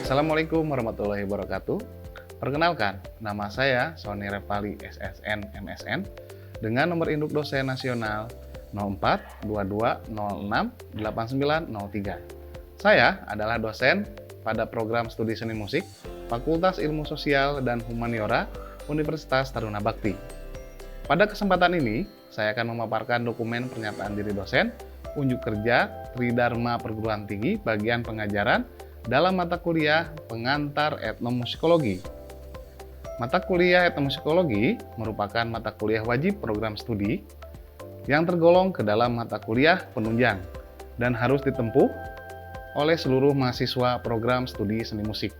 Assalamualaikum warahmatullahi wabarakatuh. Perkenalkan, nama saya Sony Revali SSN MSN dengan nomor induk dosen nasional 0422068903. Saya adalah dosen pada program studi seni musik Fakultas Ilmu Sosial dan Humaniora Universitas Taruna Bakti. Pada kesempatan ini, saya akan memaparkan dokumen pernyataan diri dosen, unjuk kerja, Tridharma Perguruan Tinggi, bagian pengajaran dalam mata kuliah pengantar etnomusikologi. Mata kuliah etnomusikologi merupakan mata kuliah wajib program studi yang tergolong ke dalam mata kuliah penunjang dan harus ditempuh oleh seluruh mahasiswa program studi seni musik.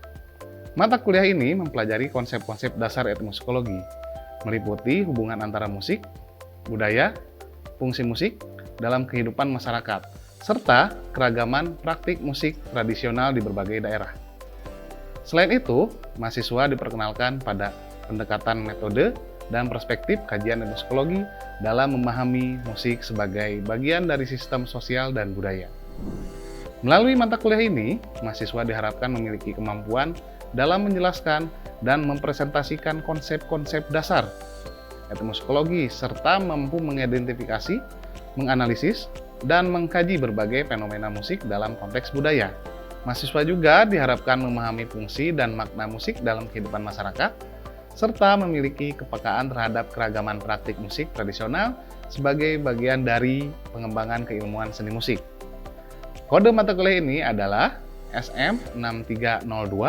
Mata kuliah ini mempelajari konsep-konsep dasar etnomusikologi, meliputi hubungan antara musik, budaya, fungsi musik dalam kehidupan masyarakat, serta keragaman praktik musik tradisional di berbagai daerah. Selain itu, mahasiswa diperkenalkan pada pendekatan metode dan perspektif kajian etnomusikologi dalam memahami musik sebagai bagian dari sistem sosial dan budaya. Melalui mata kuliah ini, mahasiswa diharapkan memiliki kemampuan dalam menjelaskan dan mempresentasikan konsep-konsep dasar etnomusikologi serta mampu mengidentifikasi, menganalisis, dan mengkaji berbagai fenomena musik dalam konteks budaya. Mahasiswa juga diharapkan memahami fungsi dan makna musik dalam kehidupan masyarakat, serta memiliki kepekaan terhadap keragaman praktik musik tradisional sebagai bagian dari pengembangan keilmuan seni musik. Kode mata kuliah ini adalah SM6302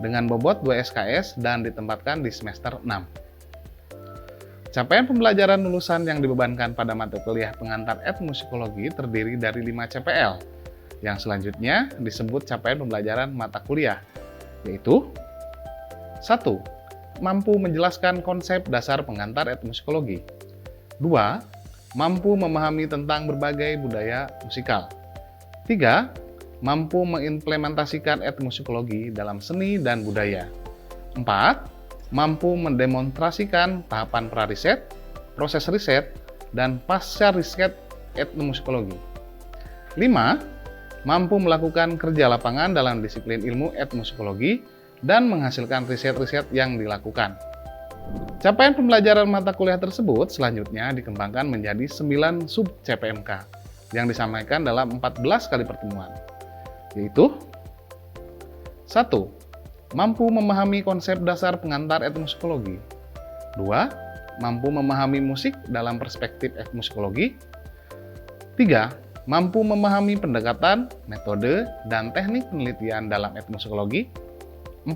dengan bobot 2 SKS dan ditempatkan di semester 6. Capaian pembelajaran lulusan yang dibebankan pada mata kuliah pengantar etnomusikologi terdiri dari 5 CPL, yang selanjutnya disebut capaian pembelajaran mata kuliah, yaitu 1. Mampu menjelaskan konsep dasar pengantar etnomusikologi. 2. Mampu memahami tentang berbagai budaya musikal. 3. Mampu mengimplementasikan etnomusikologi dalam seni dan budaya. 4. Mampu mendemonstrasikan tahapan pra-riset, proses riset, dan pasca riset etnomusikologi. 5. Mampu melakukan kerja lapangan dalam disiplin ilmu etnomusikologi dan menghasilkan riset-riset yang dilakukan. Capaian pembelajaran mata kuliah tersebut selanjutnya dikembangkan menjadi 9 sub CPMK yang disampaikan dalam 14 kali pertemuan, yaitu 1. Mampu memahami konsep dasar pengantar etnomusikologi. 2. Mampu memahami musik dalam perspektif etnomusikologi. 3. Mampu memahami pendekatan, metode, dan teknik penelitian dalam etnomusikologi. 4.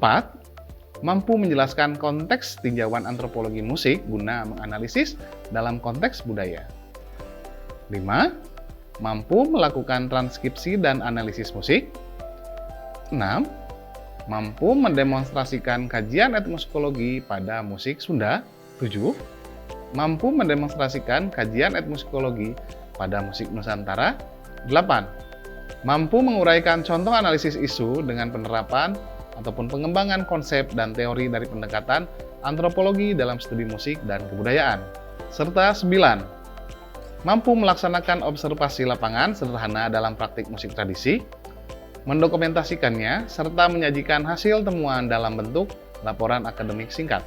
Mampu menjelaskan konteks tinjauan antropologi musik guna menganalisis dalam konteks budaya. 5. Mampu melakukan transkripsi dan analisis musik. 6. Mampu mendemonstrasikan kajian etnomusikologi pada musik Sunda. 7. Mampu mendemonstrasikan kajian etnomusikologi pada musik Nusantara. 8. Mampu menguraikan contoh analisis isu dengan penerapan ataupun pengembangan konsep dan teori dari pendekatan antropologi dalam studi musik dan kebudayaan. Serta 9. Mampu melaksanakan observasi lapangan sederhana dalam praktik musik tradisi, mendokumentasikannya, serta menyajikan hasil temuan dalam bentuk laporan akademik singkat.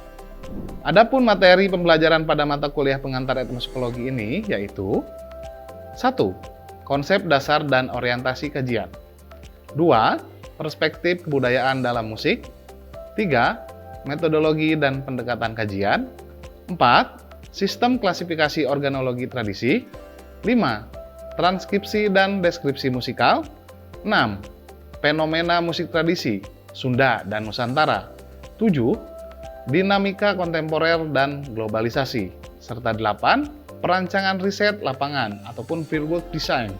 Adapun materi pembelajaran pada mata kuliah pengantar etnomusikologi ini yaitu 1. Konsep dasar dan orientasi kajian. 2. Perspektif kebudayaan dalam musik. 3. Metodologi dan pendekatan kajian. 4. Sistem klasifikasi organologi tradisi. 5. Transkripsi dan deskripsi musikal. 6. Fenomena musik tradisi Sunda dan Nusantara. 7. Dinamika kontemporer dan globalisasi. Serta 8. Perancangan riset lapangan ataupun fieldwork design.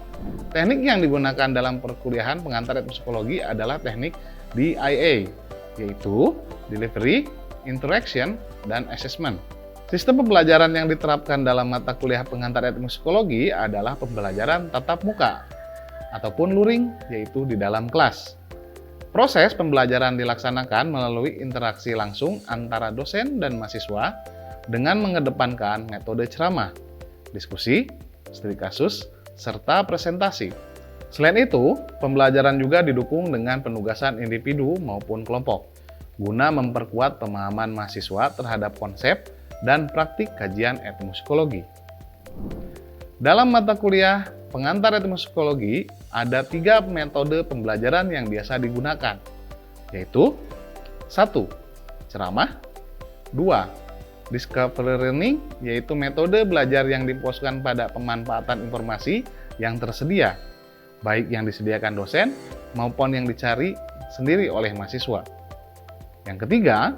Teknik yang digunakan dalam perkuliahan pengantar etnomusikologi adalah teknik DIA, yaitu Delivery, Interaction, dan Assessment. Sistem pembelajaran yang diterapkan dalam mata kuliah pengantar etnomusikologi adalah pembelajaran tatap muka ataupun luring, yaitu di dalam kelas. Proses pembelajaran dilaksanakan melalui interaksi langsung antara dosen dan mahasiswa dengan mengedepankan metode ceramah, diskusi, studi kasus, serta presentasi. Selain itu, pembelajaran juga didukung dengan penugasan individu maupun kelompok, guna memperkuat pemahaman mahasiswa terhadap konsep dan praktik kajian etnomusikologi. Dalam mata kuliah pengantar etnomusikologi, ada 3 metode pembelajaran yang biasa digunakan, yaitu 1. Ceramah, 2. Discovery learning, yaitu metode belajar yang difokuskan pada pemanfaatan informasi yang tersedia, baik yang disediakan dosen maupun yang dicari sendiri oleh mahasiswa. Yang ketiga,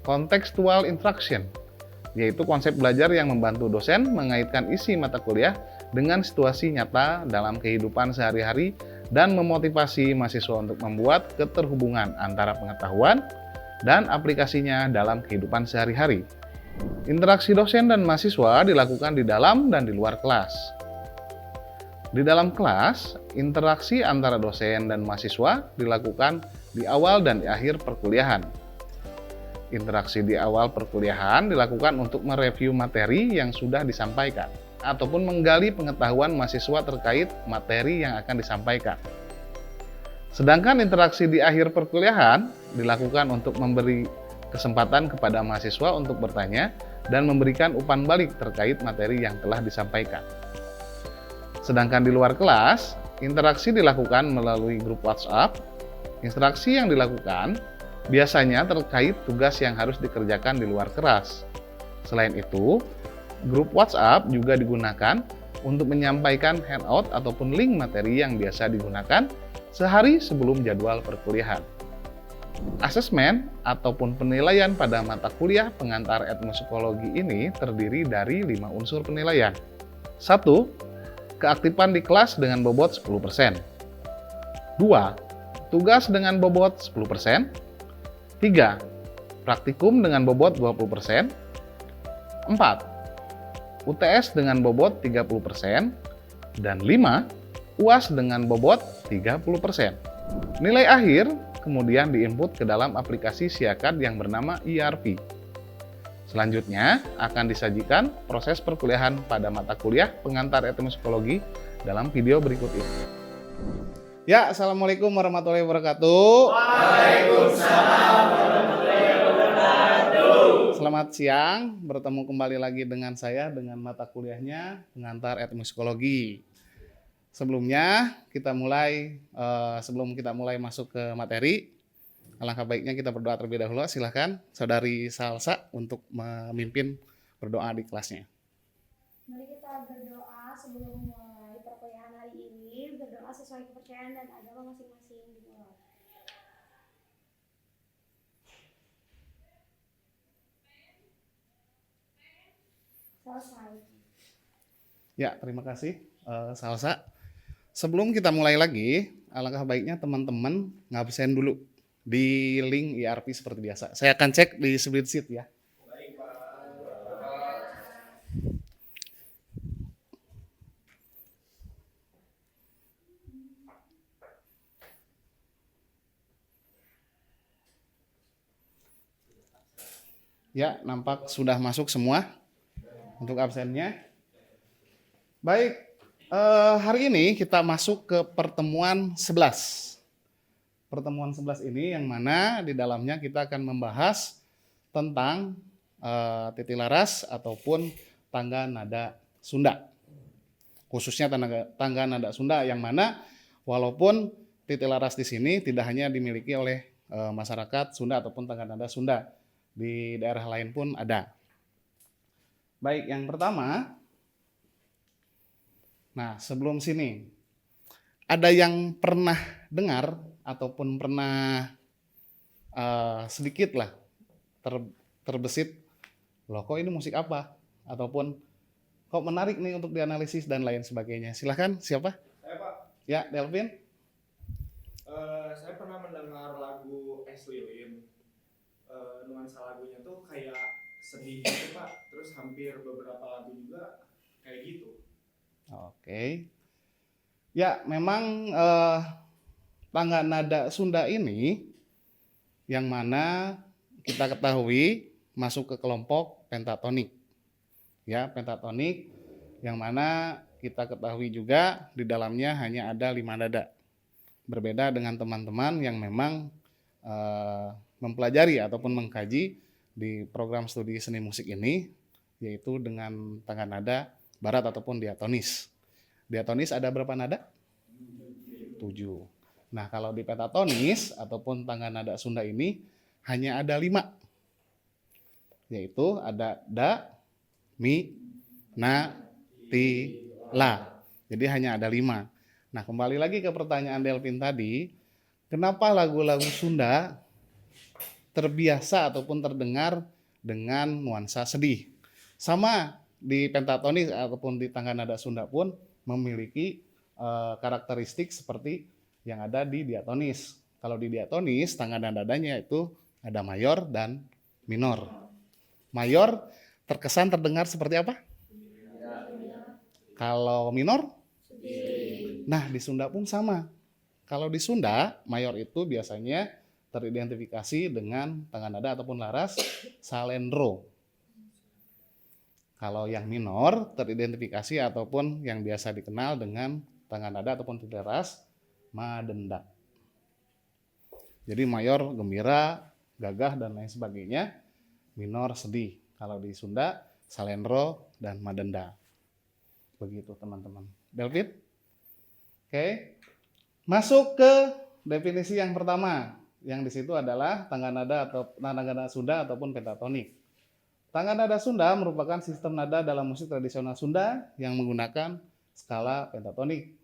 contextual instruction, yaitu konsep belajar yang membantu dosen mengaitkan isi mata kuliah dengan situasi nyata dalam kehidupan sehari-hari dan memotivasi mahasiswa untuk membuat keterhubungan antara pengetahuan dan aplikasinya dalam kehidupan sehari-hari. Interaksi dosen dan mahasiswa dilakukan di dalam dan di luar kelas. Di dalam kelas, interaksi antara dosen dan mahasiswa dilakukan di awal dan di akhir perkuliahan. Interaksi di awal perkuliahan dilakukan untuk mereview materi yang sudah disampaikan ataupun menggali pengetahuan mahasiswa terkait materi yang akan disampaikan. Sedangkan interaksi di akhir perkuliahan dilakukan untuk memberi kesempatan kepada mahasiswa untuk bertanya dan memberikan umpan balik terkait materi yang telah disampaikan. Sedangkan di luar kelas, interaksi dilakukan melalui grup WhatsApp. Interaksi yang dilakukan biasanya terkait tugas yang harus dikerjakan di luar kelas. Selain itu, grup WhatsApp juga digunakan untuk menyampaikan handout ataupun link materi yang biasa digunakan sehari sebelum jadwal perkuliahan. Asesmen ataupun penilaian pada mata kuliah pengantar etnomusikologi ini terdiri dari 5 unsur penilaian. 1. Keaktifan di kelas dengan bobot 10%. 2. Tugas dengan bobot 10%. 3. Praktikum dengan bobot 20%. 4. UTS dengan bobot 30%. Dan 5. UAS dengan bobot 30%. Nilai akhir kemudian diinput ke dalam aplikasi Siakad yang bernama ERP. Selanjutnya akan disajikan proses perkuliahan pada mata kuliah pengantar etnomusikologi dalam video berikut ini. Ya, Assalamualaikum warahmatullahi wabarakatuh. Waalaikumsalam warahmatullahi wabarakatuh. Selamat siang, bertemu kembali lagi dengan saya dengan mata kuliahnya pengantar etnomusikologi. Sebelum kita mulai masuk ke materi, alangkah baiknya kita berdoa terlebih dahulu. Silahkan Saudari Salsa untuk memimpin berdoa di kelasnya. Mari kita berdoa sebelum mulai perkuliahan hari ini, berdoa sesuai kepercayaan dan agama masing-masing dimulai. Selesai. Ya, terima kasih Salsa. Sebelum kita mulai lagi, alangkah baiknya teman-teman ngabsen dulu di link ERP seperti biasa. Saya akan cek di spreadsheet ya. Ya, nampak sudah masuk semua untuk absennya. Baik, hari ini kita masuk ke pertemuan 11. Pertemuan 11 ini yang mana di dalamnya kita akan membahas tentang titilaras ataupun tangga nada Sunda. Khususnya tangga nada Sunda yang mana walaupun titilaras di sini tidak hanya dimiliki oleh masyarakat Sunda ataupun tangga nada Sunda, di daerah lain pun ada. Baik, yang pertama, nah sebelum sini, ada yang pernah dengar ataupun pernah sedikit lah terbesit, loh kok ini musik apa? Ataupun kok menarik nih untuk dianalisis dan lain sebagainya. Silahkan, siapa? Saya Pak. Ya, Delvin. Saya pernah mendengar lagu Es Lilin. Nuansa lagunya tuh kayak sedih gitu Pak. Terus hampir beberapa lagu juga kayak gitu. Oke. Ya, memang tangga nada Sunda ini yang mana kita ketahui masuk ke kelompok pentatonik. Ya, pentatonik yang mana kita ketahui juga di dalamnya hanya ada 5 nada. Berbeda dengan teman-teman yang memang mempelajari ataupun mengkaji di program studi seni musik ini, yaitu dengan tangga nada barat ataupun diatonis. Diatonis ada berapa nada? 7. Nah, kalau di pentatonis ataupun tangga nada Sunda ini hanya ada 5. Yaitu ada da, mi, na, ti, la. Jadi hanya ada 5. Nah, kembali lagi ke pertanyaan Delvin tadi, kenapa lagu-lagu Sunda terbiasa ataupun terdengar dengan nuansa sedih? Sama di pentatonis ataupun di tangga nada Sunda pun memiliki karakteristik seperti yang ada di diatonis. Kalau di diatonis, tangga nadanya itu ada mayor dan minor. Mayor terkesan terdengar seperti apa? Kalau minor? Nah, di Sunda pun sama. Kalau di Sunda, mayor itu biasanya teridentifikasi dengan tangga nada ataupun laras salendro. Kalau yang minor teridentifikasi ataupun yang biasa dikenal dengan tangga nada ataupun laras madenda. Jadi mayor gembira, gagah dan lain sebagainya, minor sedih. Kalau di Sunda salendro dan madenda. Begitu teman-teman. David? Oke. Masuk ke definisi yang pertama. Yang di situ adalah tangga nada atau tangga nada Sunda ataupun pentatonik. Tangga nada Sunda merupakan sistem nada dalam musik tradisional Sunda yang menggunakan skala pentatonik,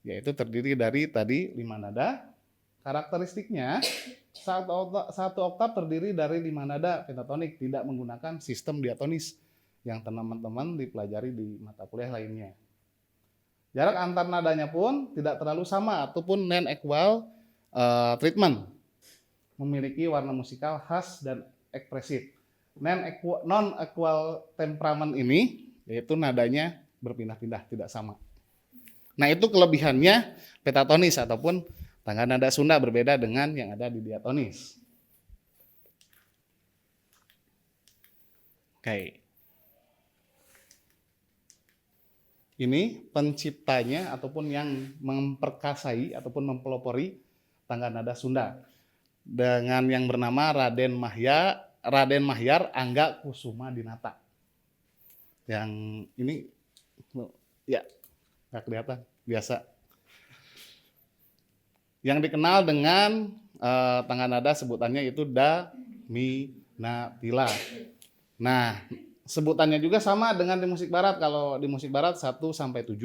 yaitu terdiri dari tadi 5 nada. Karakteristiknya, satu oktav terdiri dari 5 nada pentatonik, tidak menggunakan sistem diatonis yang teman-teman dipelajari di mata kuliah lainnya. Jarak antar nadanya pun tidak terlalu sama ataupun non-equal treatment. Memiliki warna musikal khas dan ekspresif. Non-equal temperament ini, yaitu nadanya berpindah-pindah, tidak sama. Nah, itu kelebihannya pentatonis ataupun tangga nada Sunda, berbeda dengan yang ada di diatonis. Oke. Ini penciptanya ataupun yang memperkasai ataupun mempelopori tangga nada Sunda dengan yang bernama Raden Mahyar Angga Kusuma Dinata. Yang ini ya nggak kelihatan, biasa. Yang dikenal dengan tangga nada sebutannya itu da, mi, na, tila. Nah, sebutannya juga sama dengan di musik barat. Kalau di musik barat 1 sampai 7,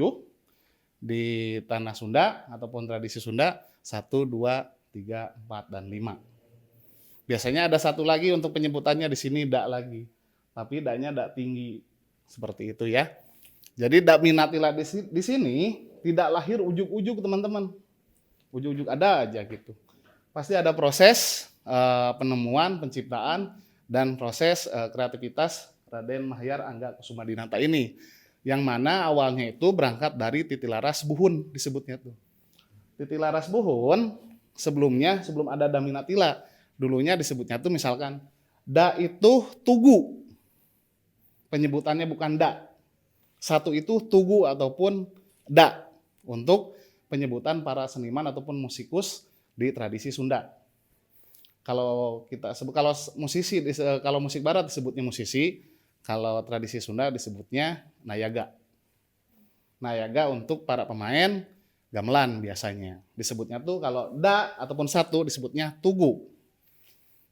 di tanah Sunda ataupun tradisi Sunda 1, 2, 3, 4 dan 5. Biasanya ada satu lagi untuk penyebutannya di sini da lagi. Tapi da-nya da tinggi seperti itu ya. Jadi da minatila di sini tidak lahir ujuk-ujuk teman-teman. Ujuk-ujuk ada aja gitu. Pasti ada proses penemuan, penciptaan dan proses kreativitas Raden Mahyar Angga Kusuma Dinata ini. Yang mana awalnya itu berangkat dari titilaras buhun disebutnya tuh. Titilaras buhun sebelum ada da minatila. Dulunya disebutnya tuh misalkan da itu tugu. Penyebutannya bukan da. 1 itu tugu ataupun da untuk penyebutan para seniman ataupun musikus di tradisi Sunda. Kalau musisi, kalau musik barat disebutnya musisi, kalau tradisi Sunda disebutnya nayaga. Nayaga untuk para pemain gamelan biasanya. Disebutnya tuh kalau da ataupun 1 disebutnya tugu.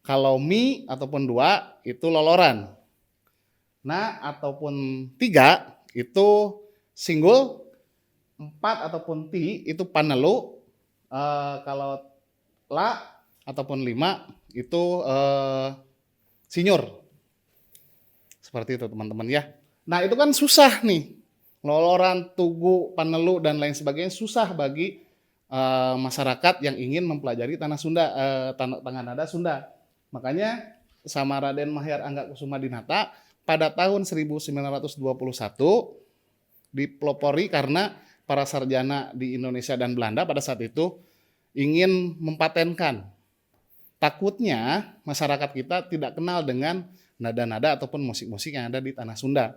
Kalau mi ataupun 2 itu loloran. Na ataupun 3 itu singgul. 4 ataupun ti itu panelu. Kalau la ataupun 5 itu sinyur. Seperti itu teman-teman ya. Nah, itu kan susah nih. Loloran, tugu, panelu dan lain sebagainya susah bagi masyarakat yang ingin mempelajari tanah Sunda, tangga nada Sunda. Makanya sama Raden Mahyar Angga Kusuma Dinata pada tahun 1921 dipelopori karena para sarjana di Indonesia dan Belanda pada saat itu ingin mempatenkan. Takutnya masyarakat kita tidak kenal dengan nada-nada ataupun musik-musik yang ada di tanah Sunda.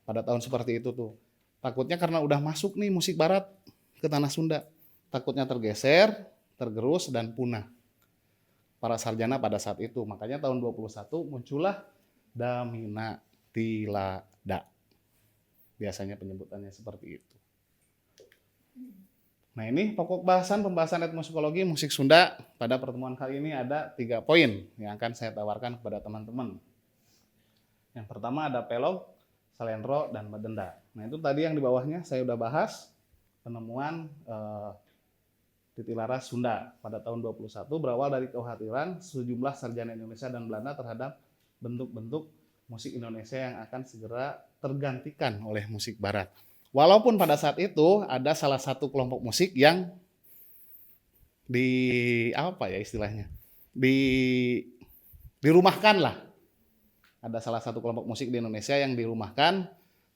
Pada tahun seperti itu tuh. Takutnya karena udah masuk nih musik barat ke tanah Sunda, takutnya tergeser, tergerus dan punah para sarjana pada saat itu. Makanya tahun 21 muncullah Damina Tilada. Biasanya penyebutannya seperti itu. Nah, ini pokok pembahasan etnomusikologi musik Sunda. Pada pertemuan kali ini ada 3 poin yang akan saya tawarkan kepada teman-teman. Yang pertama ada pelog, salendro, dan madenda. Nah, itu tadi yang di bawahnya saya udah bahas penemuan titilaras Sunda pada tahun 21 berawal dari kekhawatiran sejumlah sarjana Indonesia dan Belanda terhadap bentuk-bentuk musik Indonesia yang akan segera tergantikan oleh musik barat. Walaupun pada saat itu ada salah satu kelompok musik yang dirumahkan lah. Ada salah satu kelompok musik di Indonesia yang dirumahkan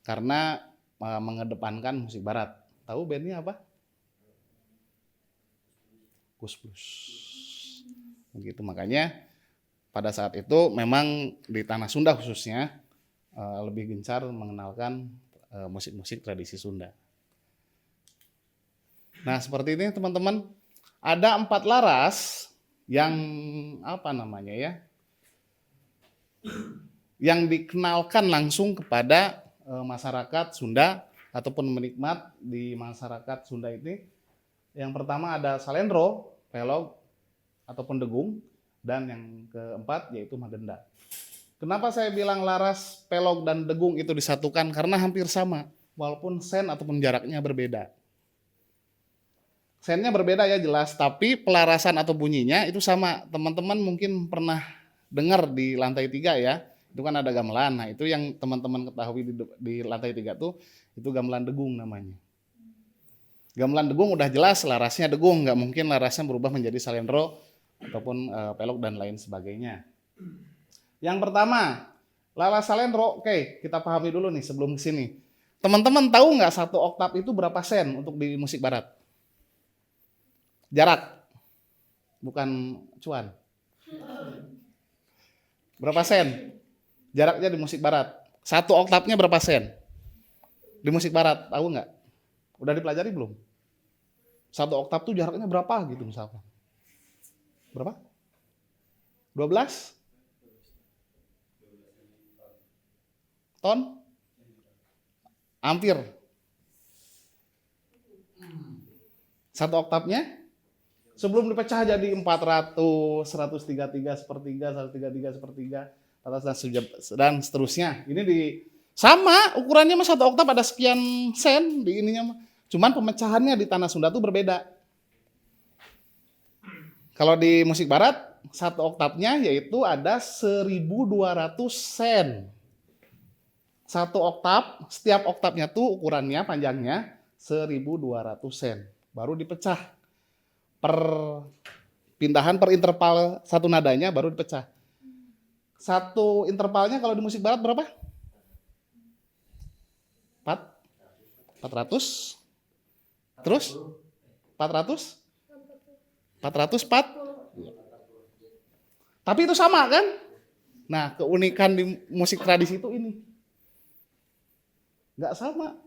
karena mengedepankan musik barat. Tahu bandnya apa? Kus Plus. Begitu, makanya pada saat itu memang di tanah Sunda khususnya lebih gencar mengenalkan musik-musik tradisi Sunda. Nah, seperti ini teman-teman, ada 4 laras yang yang dikenalkan langsung kepada masyarakat Sunda ataupun menikmat di masyarakat Sunda ini. Yang pertama ada salendro, pelog ataupun degung, dan yang keempat yaitu madenda. Kenapa saya bilang laras, pelog, dan degung itu disatukan? Karena hampir sama, walaupun sen ataupun jaraknya berbeda. Sennya berbeda ya jelas, tapi pelarasan atau bunyinya itu sama. Teman-teman mungkin pernah dengar di lantai 3 ya, itu kan ada gamelan. Nah, itu yang teman-teman ketahui di lantai 3 tuh, itu gamelan degung namanya. Gamelan degung udah jelas larasnya degung, nggak mungkin larasnya berubah menjadi salendro ataupun pelog dan lain sebagainya. Yang pertama, laras salendro, oke, kita pahami dulu nih sebelum kesini. Teman-teman tahu nggak 1 oktav itu berapa sen untuk di musik barat? Jarak, bukan cuan. Berapa sen? Jaraknya di musik barat. 1 oktavnya berapa sen? Di musik barat, tahu nggak? Udah dipelajari belum? 1 oktav tuh jaraknya berapa gitu misalkan? Berapa? 12? Ton? Hampir. 1 oktavnya sebelum dipecah jadi 400, 133 sepertiga, 133 sepertiga, dan seterusnya. Ini sama ukurannya mah 1 oktav ada sekian sen di ininya mah. Cuman pemecahannya di tanah Sunda tuh berbeda. Kalau di musik barat 1 oktavnya yaitu ada 1.200 sen. 1 oktav, setiap oktavnya tuh ukurannya panjangnya 1.200 sen. Baru dipecah. Pindahan per interval 1 nadanya baru dipecah. 1 intervalnya kalau di musik barat berapa? 400? Terus? 400? 404? Tapi itu sama kan? Nah, keunikan di musik tradisi itu ini. Nggak sama.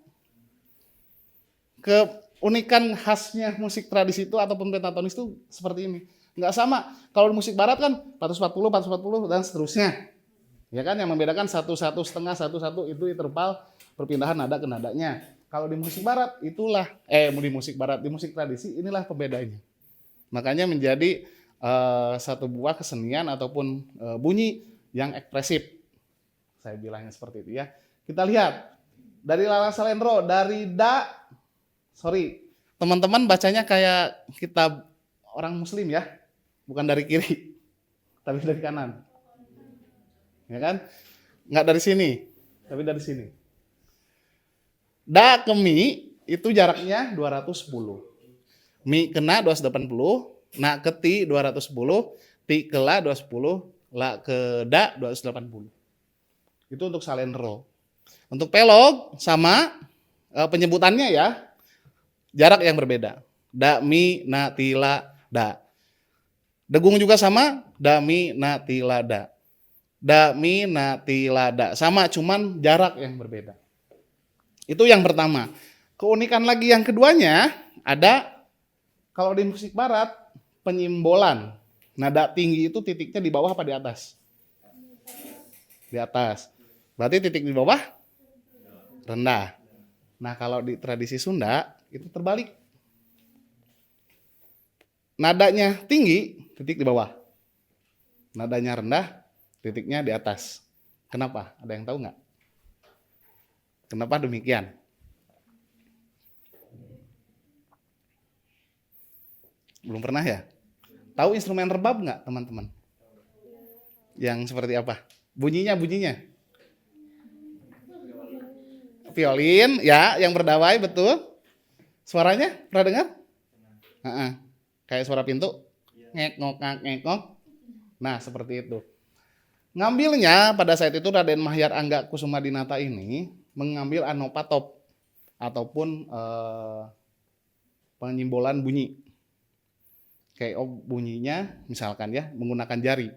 Keunikan khasnya musik tradisi itu ataupun pentatonis itu seperti ini. Nggak sama. Kalau di musik barat kan 440, 440 dan seterusnya. Ya kan, yang membedakan 1, 1,5, 1, 1 itu interval perpindahan nada ke nadanya. Kalau di musik barat itulah di musik tradisi inilah pembedanya. Makanya menjadi satu buah kesenian ataupun bunyi yang ekspresif. Saya bilangnya seperti itu ya. Kita lihat dari laras salendro, dari teman-teman bacanya kayak kitab orang muslim ya. Bukan dari kiri, tapi dari kanan. Ya kan? Nggak dari sini, tapi dari sini. Da ke mi itu jaraknya 210. Mi ke na 280, na ke ti 210, ti ke la 210, la ke da 280. Itu untuk salendro. Untuk pelog sama penyebutannya ya, jarak yang berbeda. Da, mi, na, ti, la, da. Degung juga sama, da, mi, na, ti, la, da. Da, mi, na, ti, la, da. Sama, cuman jarak yang berbeda. Itu yang pertama. Keunikan lagi yang keduanya ada kalau di musik barat penyimbolan. Nada tinggi itu titiknya di bawah apa di atas? Di atas. Berarti titik di bawah rendah. Nah, kalau di tradisi Sunda itu terbalik. Nadanya tinggi, titik di bawah. Nadanya rendah, titiknya di atas. Kenapa? Ada yang tahu nggak? Kenapa demikian? Belum pernah ya? Tahu instrumen rebab nggak teman-teman? Yang seperti apa? Bunyinya. Violin, ya, yang berdawai, betul. Suaranya, pernah dengar? Kayak suara pintu. Ngek-ngok. Nah, seperti itu. Ngambilnya pada saat itu Raden Mahyar Angga Kusumadinata ini mengambil anopatop ataupun penyimbolan bunyi. Kayak bunyinya misalkan ya menggunakan jari.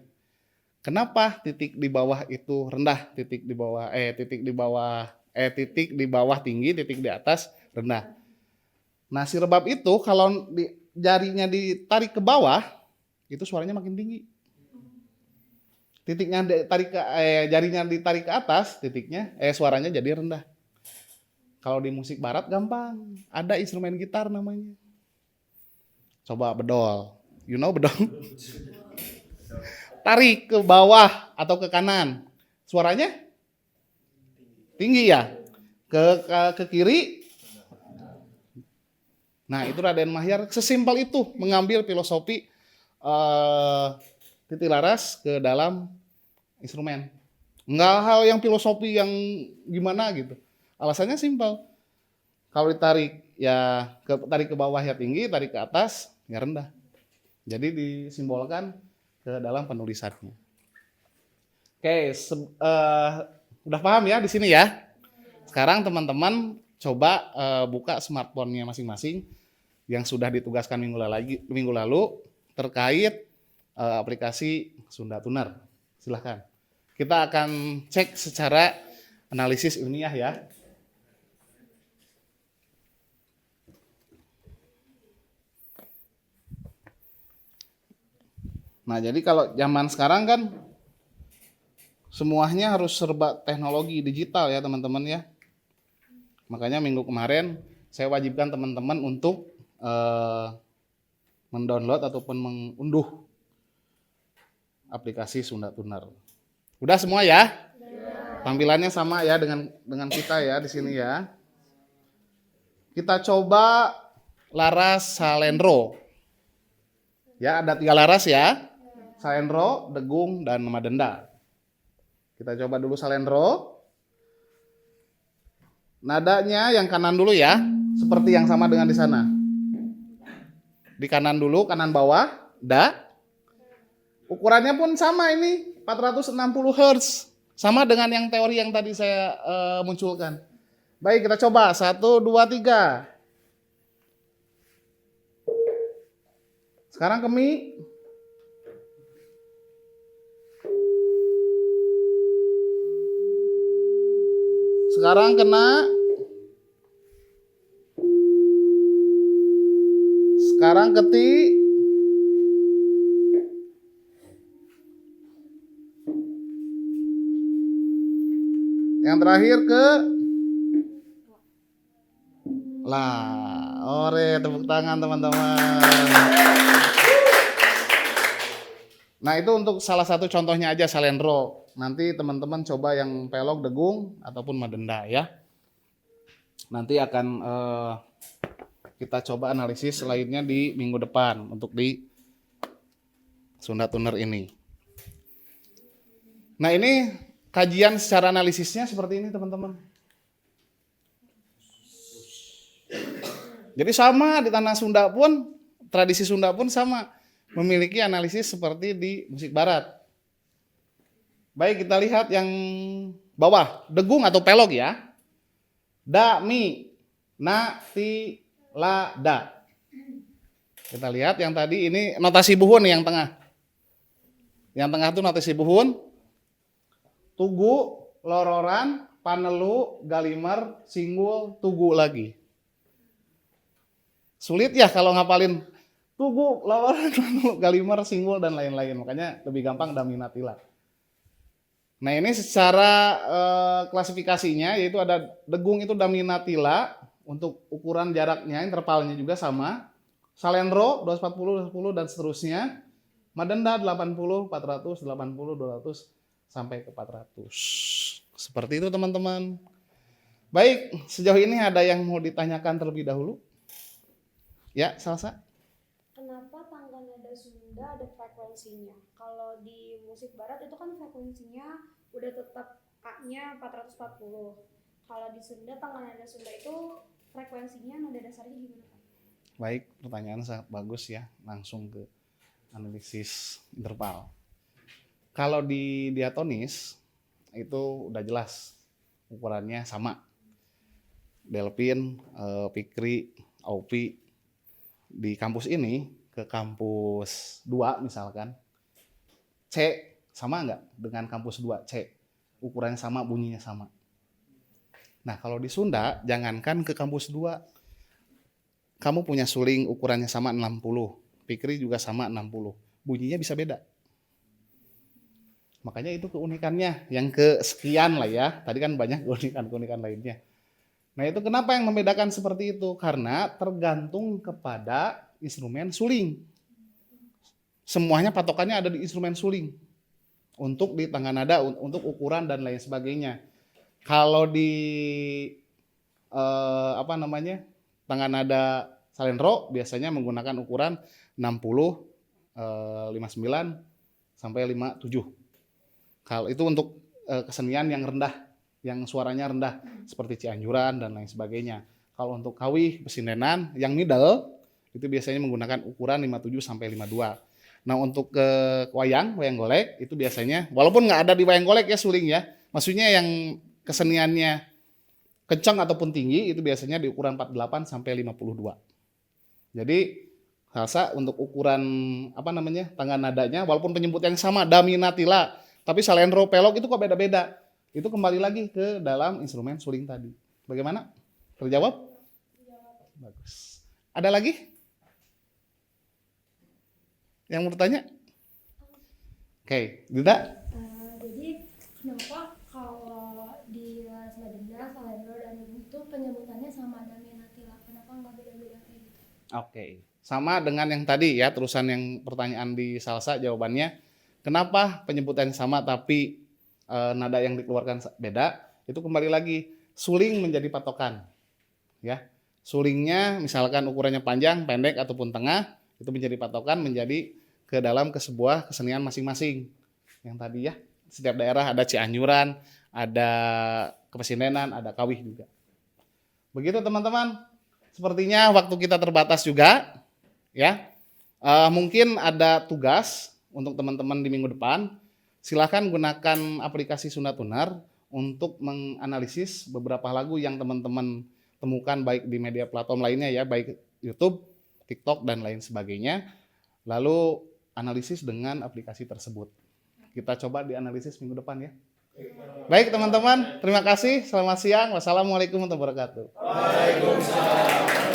Kenapa titik di bawah itu rendah, titik di bawah tinggi, titik di atas rendah. Nah, si rebab itu kalau jarinya ditarik ke bawah, itu suaranya makin tinggi. Titiknya jarinya ditarik ke atas, suaranya jadi rendah. Kalau di musik barat gampang, ada instrumen gitar namanya. Coba bedol. You know bedol? Tarik ke bawah atau ke kanan. Suaranya tinggi ya. Ke kiri. Nah, itu Raden Mahyar sesimpel itu mengambil filosofi titilaras ke dalam instrumen. Enggak hal yang filosofi yang gimana gitu. Alasannya simpel. Kalau ditarik ya tarik ke bawah ya tinggi, tarik ke atas ya rendah. Jadi disimbolkan ke dalam penulisannya. Oke, udah paham ya di sini ya. Sekarang teman-teman coba buka smartphone-nya masing-masing yang sudah ditugaskan minggu lalu terkait aplikasi Sunda Tuner. Silahkan. Kita akan cek secara analisis ilmiah ya. Nah, jadi kalau zaman sekarang kan semuanya harus serba teknologi digital ya teman-teman ya. Makanya minggu kemarin saya wajibkan teman-teman untuk mendownload ataupun mengunduh aplikasi Sunda Tuner. Udah semua ya? Tampilannya sama ya dengan kita ya di sini ya. Kita coba laras salendro. Ya, ada 3 laras ya. Salendro, degung, dan madenda. Kita coba dulu salendro. Nadanya yang kanan dulu ya, seperti yang sama dengan di sana. Di kanan dulu, kanan bawah, da. Ukurannya pun sama ini, 460 Hz. Sama dengan yang teori yang tadi saya munculkan. Baik, kita coba. 1, 2, 3. Sekarang ke mi. Sekarang kena. Sekarang ke ti. Yang terakhir ke la. Ore, tepuk tangan teman-teman. Nah, itu untuk salah satu contohnya aja salendro. Nanti teman-teman coba yang pelok, degung, ataupun madenda ya. Nanti akan kita coba analisis lainnya di minggu depan untuk di Sunda Tuner ini. Nah, ini kajian secara analisisnya seperti ini teman-teman. Jadi sama di tanah Sunda pun, tradisi Sunda pun sama. Memiliki analisis seperti di musik barat. Baik, kita lihat yang bawah, degung atau pelok ya. Da, mi, na, ti, la, da. Kita lihat yang tadi ini notasi buhun yang tengah. Yang tengah itu notasi buhun. Tugu, lororan, Panelu, Galimer, Singgul, Tugu lagi. Sulit ya kalau ngapalin Tugu, Lawaran, Panelu, Galimer, Singgul, dan lain-lain. Makanya lebih gampang Daminatila. Nah ini secara klasifikasinya yaitu ada Degung itu Daminatila untuk ukuran jaraknya, intervalnya juga sama. Salendro 240, 210 dan seterusnya. Madenda 80, 400, 80, 200 sampai ke 400. Seperti itu teman-teman. Baik, sejauh ini ada yang mau ditanyakan terlebih dahulu? Ya, Salsa? Kenapa tangga nada Sunda ada frekuensinya? Kalau di musik barat itu kan frekuensinya udah tetap A-nya 440. Kalau di Sunda, tangga nada Sunda itu frekuensinya nada dasarnya gimana, Pak? Baik, pertanyaan sangat bagus ya. Langsung ke analisis interval. Kalau di diatonis itu udah jelas ukurannya sama. Delphin, Pikri, Aupi. Di kampus ini ke kampus 2 misalkan, C sama nggak dengan kampus 2 C? Ukurannya sama, bunyinya sama. Nah kalau di Sunda, jangankan ke kampus 2, kamu punya suling ukurannya sama 60, Pikri juga sama 60, bunyinya bisa beda. Makanya itu keunikannya, yang kesekian lah ya, tadi kan banyak keunikan lainnya. Nah itu kenapa yang membedakan seperti itu? Karena tergantung kepada instrumen suling. Semuanya patokannya ada di instrumen suling. Untuk di tangga nada, untuk ukuran dan lain sebagainya. Kalau di tangga nada Salendro biasanya menggunakan ukuran 60, 59 sampai 57. Kalau itu untuk kesenian yang rendah, yang suaranya rendah seperti Cianjuran dan lain sebagainya. Kalau untuk Kawih, Pesindenan yang middle itu biasanya menggunakan ukuran 57 sampai 52. Nah, untuk wayang golek itu biasanya walaupun nggak ada di wayang golek ya suling ya. Maksudnya yang keseniannya kencang ataupun tinggi itu biasanya di ukuran 48 sampai 52. Jadi Salsa untuk ukuran tangga nadanya walaupun penyebut yang sama Daminatila, tapi Salendro, Pelok itu kok beda-beda. Itu kembali lagi ke dalam instrumen suling tadi. Bagaimana? Terjawab? Bagus. Ada lagi? Yang mau bertanya? Oke, Dinda? Jadi kenapa kalau di Las Madenda, Salendro, dan itu penyebutannya sama Daminatila? Kenapa nggak beda-beda kayak gitu? Oke. Sama dengan yang tadi ya, terusan yang pertanyaan di Salsa jawabannya. Kenapa penyebutannya sama tapi nada yang dikeluarkan beda? Itu kembali lagi suling menjadi patokan. Ya. Sulingnya misalkan ukurannya panjang, pendek ataupun tengah, itu menjadi patokan menjadi ke dalam sebuah kesenian masing-masing. Yang tadi ya, setiap daerah ada Cianjuran, ada Kepesindenan, ada Kawih juga. Begitu teman-teman. Sepertinya waktu kita terbatas juga, ya. Mungkin ada tugas untuk teman-teman di minggu depan. Silahkan gunakan aplikasi Sunda Tunar untuk menganalisis beberapa lagu yang teman-teman temukan baik di media platform lainnya ya, baik YouTube, TikTok, dan lain sebagainya. Lalu analisis dengan aplikasi tersebut. Kita coba dianalisis minggu depan ya. Baik teman-teman, terima kasih. Selamat siang. Wassalamualaikum warahmatullahi wabarakatuh. Waalaikumsalam.